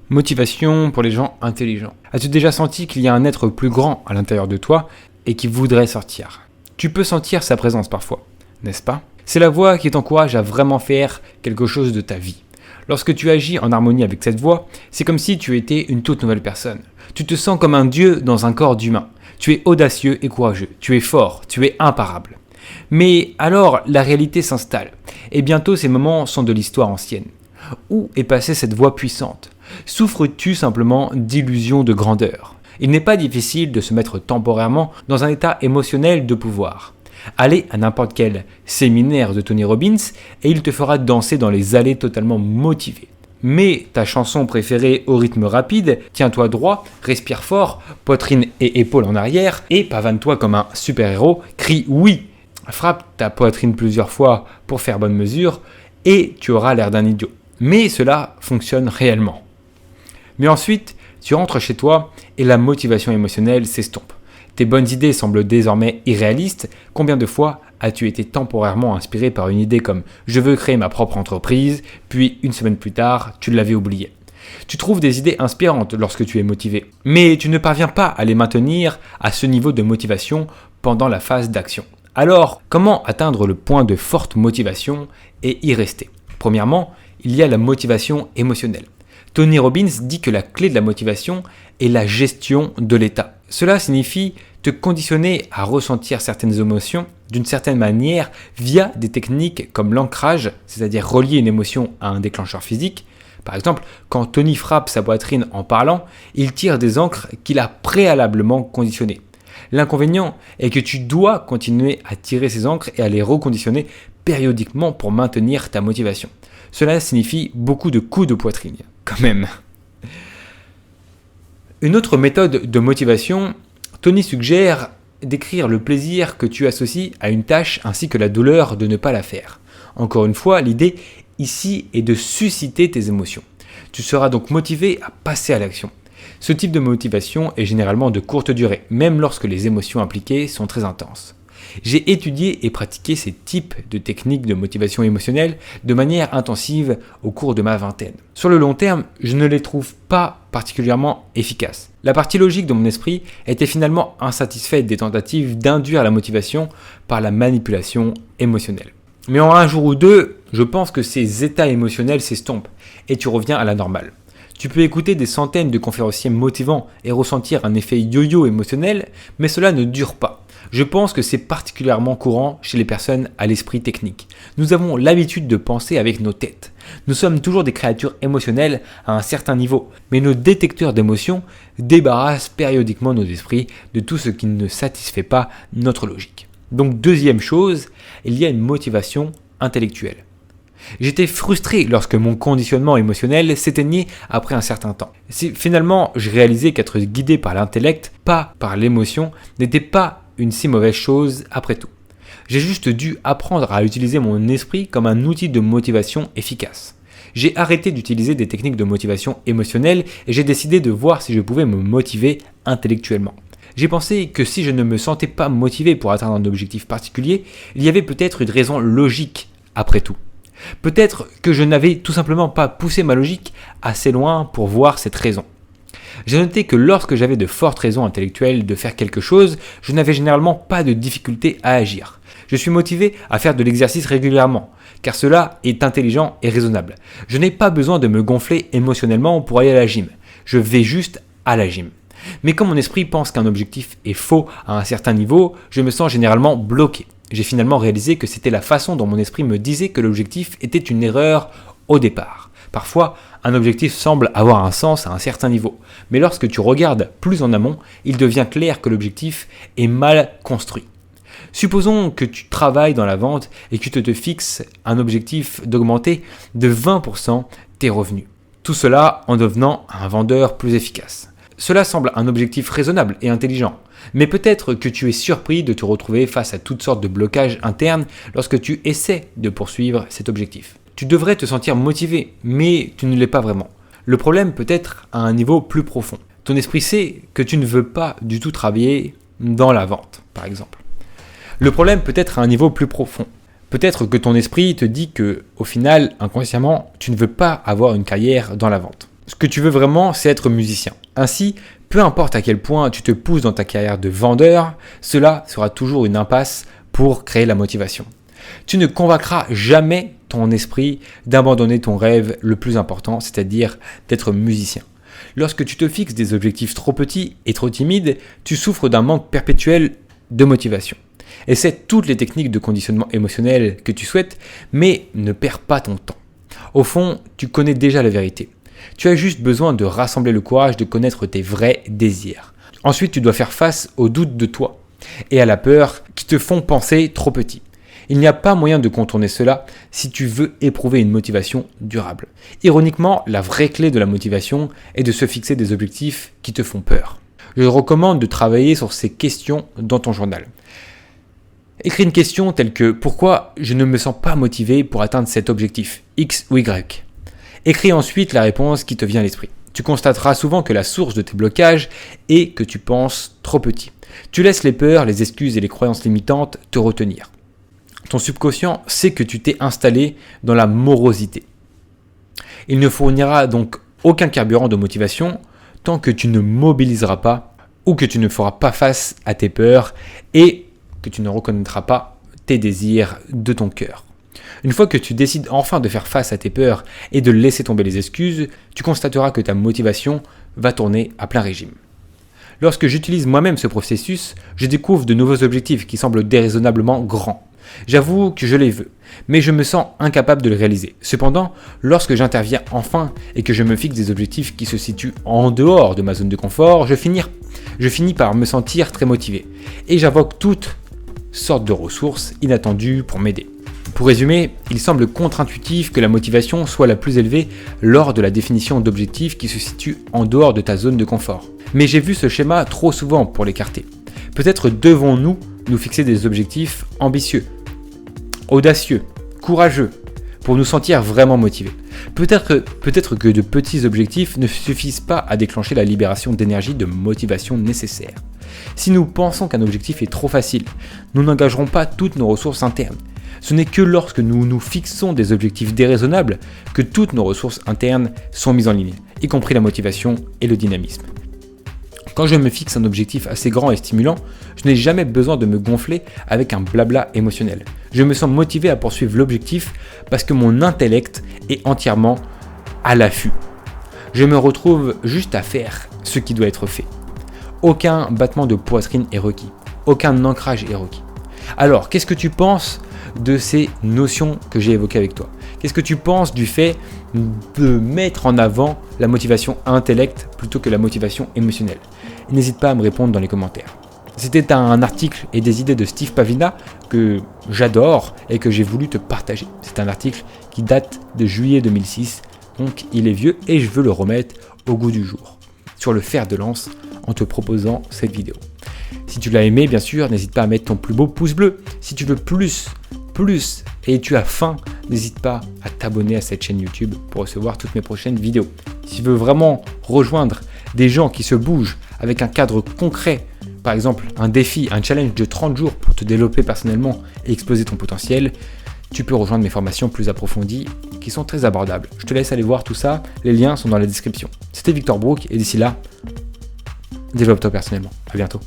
Motivation pour les gens intelligents. As-tu déjà senti qu'il y a un être plus grand à l'intérieur de toi et qui voudrait sortir ? Tu peux sentir sa présence parfois, n'est-ce pas ? C'est la voix qui t'encourage à vraiment faire quelque chose de ta vie. Lorsque tu agis en harmonie avec cette voix, c'est comme si tu étais une toute nouvelle personne. Tu te sens comme un dieu dans un corps d'humain. Tu es audacieux et courageux. Tu es fort. Tu es imparable. Mais alors, la réalité s'installe. Et bientôt, ces moments sont de l'histoire ancienne. Où est passée cette voix puissante ? Souffres-tu simplement d'illusions de grandeur ? Il n'est pas difficile de se mettre temporairement dans un état émotionnel de pouvoir. Allez à n'importe quel séminaire de Tony Robbins et il te fera danser dans les allées totalement motivé. Mets ta chanson préférée au rythme rapide, tiens-toi droit, respire fort, poitrine et épaules en arrière et pavane-toi comme un super-héros, crie oui. Frappe ta poitrine plusieurs fois pour faire bonne mesure et tu auras l'air d'un idiot. Mais cela fonctionne réellement. Mais ensuite, tu rentres chez toi et la motivation émotionnelle s'estompe. Tes bonnes idées semblent désormais irréalistes. Combien de fois as-tu été temporairement inspiré par une idée comme « je veux créer ma propre entreprise », puis une semaine plus tard, tu l'avais oubliée. Tu trouves des idées inspirantes lorsque tu es motivé, mais tu ne parviens pas à les maintenir à ce niveau de motivation pendant la phase d'action. Alors, comment atteindre le point de forte motivation et y rester ? Premièrement, il y a la motivation émotionnelle. Tony Robbins dit que la clé de la motivation est la gestion de l'état. Cela signifie te conditionner à ressentir certaines émotions d'une certaine manière via des techniques comme l'ancrage, c'est-à-dire relier une émotion à un déclencheur physique. Par exemple, quand Tony frappe sa poitrine en parlant, il tire des ancres qu'il a préalablement conditionnées. L'inconvénient est que tu dois continuer à tirer ces ancres et à les reconditionner périodiquement pour maintenir ta motivation. Cela signifie beaucoup de coups de poitrine, quand même. Une autre méthode de motivation, Tony suggère d'écrire le plaisir que tu associes à une tâche ainsi que la douleur de ne pas la faire. Encore une fois, l'idée ici est de susciter tes émotions. Tu seras donc motivé à passer à l'action. Ce type de motivation est généralement de courte durée, même lorsque les émotions impliquées sont très intenses. J'ai étudié et pratiqué ces types de techniques de motivation émotionnelle de manière intensive au cours de ma vingtaine. Sur le long terme, je ne les trouve pas particulièrement efficaces. La partie logique de mon esprit était finalement insatisfaite des tentatives d'induire la motivation par la manipulation émotionnelle. Mais en un jour ou deux, je pense que ces états émotionnels s'estompent et tu reviens à la normale. Tu peux écouter des centaines de conférenciers motivants et ressentir un effet yo-yo émotionnel, mais cela ne dure pas. Je pense que c'est particulièrement courant chez les personnes à l'esprit technique. Nous avons l'habitude de penser avec nos têtes. Nous sommes toujours des créatures émotionnelles à un certain niveau, mais nos détecteurs d'émotions débarrassent périodiquement nos esprits de tout ce qui ne satisfait pas notre logique. Donc deuxième chose, il y a une motivation intellectuelle. J'étais frustré lorsque mon conditionnement émotionnel s'éteignait après un certain temps. Finalement, je réalisais qu'être guidé par l'intellect, pas par l'émotion, n'était pas une si mauvaise chose après tout. J'ai juste dû apprendre à utiliser mon esprit comme un outil de motivation efficace. J'ai arrêté d'utiliser des techniques de motivation émotionnelle et j'ai décidé de voir si je pouvais me motiver intellectuellement. J'ai pensé que si je ne me sentais pas motivé pour atteindre un objectif particulier, il y avait peut-être une raison logique après tout. Peut-être que je n'avais tout simplement pas poussé ma logique assez loin pour voir cette raison. J'ai noté que lorsque j'avais de fortes raisons intellectuelles de faire quelque chose, je n'avais généralement pas de difficulté à agir. Je suis motivé à faire de l'exercice régulièrement, car cela est intelligent et raisonnable. Je n'ai pas besoin de me gonfler émotionnellement pour aller à la gym. Je vais juste à la gym. Mais quand mon esprit pense qu'un objectif est faux à un certain niveau, je me sens généralement bloqué. J'ai finalement réalisé que c'était la façon dont mon esprit me disait que l'objectif était une erreur au départ. Parfois, un objectif semble avoir un sens à un certain niveau, mais lorsque tu regardes plus en amont, il devient clair que l'objectif est mal construit. Supposons que tu travailles dans la vente et que tu te fixes un objectif d'augmenter de 20% tes revenus. Tout cela en devenant un vendeur plus efficace. Cela semble un objectif raisonnable et intelligent, mais peut-être que tu es surpris de te retrouver face à toutes sortes de blocages internes lorsque tu essaies de poursuivre cet objectif. Tu devrais te sentir motivé, mais tu ne l'es pas vraiment. Le problème peut être à un niveau plus profond. Ton esprit sait que tu ne veux pas du tout travailler dans la vente, par exemple. Le problème peut être à un niveau plus profond. Peut-être que ton esprit te dit que, au final, inconsciemment, tu ne veux pas avoir une carrière dans la vente. Ce que tu veux vraiment, c'est être musicien. Ainsi, peu importe à quel point tu te pousses dans ta carrière de vendeur, cela sera toujours une impasse pour créer la motivation. Tu ne convaincras jamais ton esprit d'abandonner ton rêve le plus important, c'est-à-dire d'être musicien. Lorsque tu te fixes des objectifs trop petits et trop timides, tu souffres d'un manque perpétuel de motivation. Essaie toutes les techniques de conditionnement émotionnel que tu souhaites, mais ne perds pas ton temps. Au fond, tu connais déjà la vérité. Tu as juste besoin de rassembler le courage de connaître tes vrais désirs. Ensuite, tu dois faire face aux doutes de toi et à la peur qui te font penser trop petit. Il n'y a pas moyen de contourner cela si tu veux éprouver une motivation durable. Ironiquement, la vraie clé de la motivation est de se fixer des objectifs qui te font peur. Je recommande de travailler sur ces questions dans ton journal. Écris une question telle que « Pourquoi je ne me sens pas motivé pour atteindre cet objectif X ou Y ?» Écris ensuite la réponse qui te vient à l'esprit. Tu constateras souvent que la source de tes blocages est que tu penses trop petit. Tu laisses les peurs, les excuses et les croyances limitantes te retenir. Ton subconscient sait que tu t'es installé dans la morosité. Il ne fournira donc aucun carburant de motivation tant que tu ne mobiliseras pas ou que tu ne feras pas face à tes peurs et que tu ne reconnaîtras pas tes désirs de ton cœur. Une fois que tu décides enfin de faire face à tes peurs et de laisser tomber les excuses, tu constateras que ta motivation va tourner à plein régime. Lorsque j'utilise moi-même ce processus, je découvre de nouveaux objectifs qui semblent déraisonnablement grands. J'avoue que je les veux, mais je me sens incapable de les réaliser. Cependant, lorsque j'interviens enfin et que je me fixe des objectifs qui se situent en dehors de ma zone de confort, je finis par me sentir très motivé. Et j'invoque toutes sortes de ressources inattendues pour m'aider. Pour résumer, il semble contre-intuitif que la motivation soit la plus élevée lors de la définition d'objectifs qui se situent en dehors de ta zone de confort. Mais j'ai vu ce schéma trop souvent pour l'écarter. Peut-être devons-nous nous fixer des objectifs ambitieux, audacieux, courageux, pour nous sentir vraiment motivés. Peut-être que de petits objectifs ne suffisent pas à déclencher la libération d'énergie de motivation nécessaire. Si nous pensons qu'un objectif est trop facile, nous n'engagerons pas toutes nos ressources internes. Ce n'est que lorsque nous nous fixons des objectifs déraisonnables que toutes nos ressources internes sont mises en ligne, y compris la motivation et le dynamisme. Quand je me fixe un objectif assez grand et stimulant, je n'ai jamais besoin de me gonfler avec un blabla émotionnel. Je me sens motivé à poursuivre l'objectif parce que mon intellect est entièrement à l'affût. Je me retrouve juste à faire ce qui doit être fait. Aucun battement de poitrine est requis. Aucun ancrage est requis. Alors, qu'est-ce que tu penses de ces notions que j'ai évoquées avec toi? Qu'est-ce que tu penses du fait de mettre en avant la motivation intellect plutôt que la motivation émotionnelle? N'hésite pas à me répondre dans les commentaires. C'était un article et des idées de Steve Pavina que j'adore et que j'ai voulu te partager. C'est un article qui date de juillet 2006, donc il est vieux et je veux le remettre au goût du jour sur le fer de lance en te proposant cette vidéo. Si tu l'as aimé, bien sûr, n'hésite pas à mettre ton plus beau pouce bleu. Si tu veux plus et tu as faim, n'hésite pas à t'abonner à cette chaîne YouTube pour recevoir toutes mes prochaines vidéos. Si tu veux vraiment rejoindre des gens qui se bougent avec un cadre concret, par exemple un défi, un challenge de 30 jours pour te développer personnellement et exploser ton potentiel, tu peux rejoindre mes formations plus approfondies qui sont très abordables. Je te laisse aller voir tout ça, les liens sont dans la description. C'était Victor Brook et d'ici là, développe-toi personnellement. À bientôt.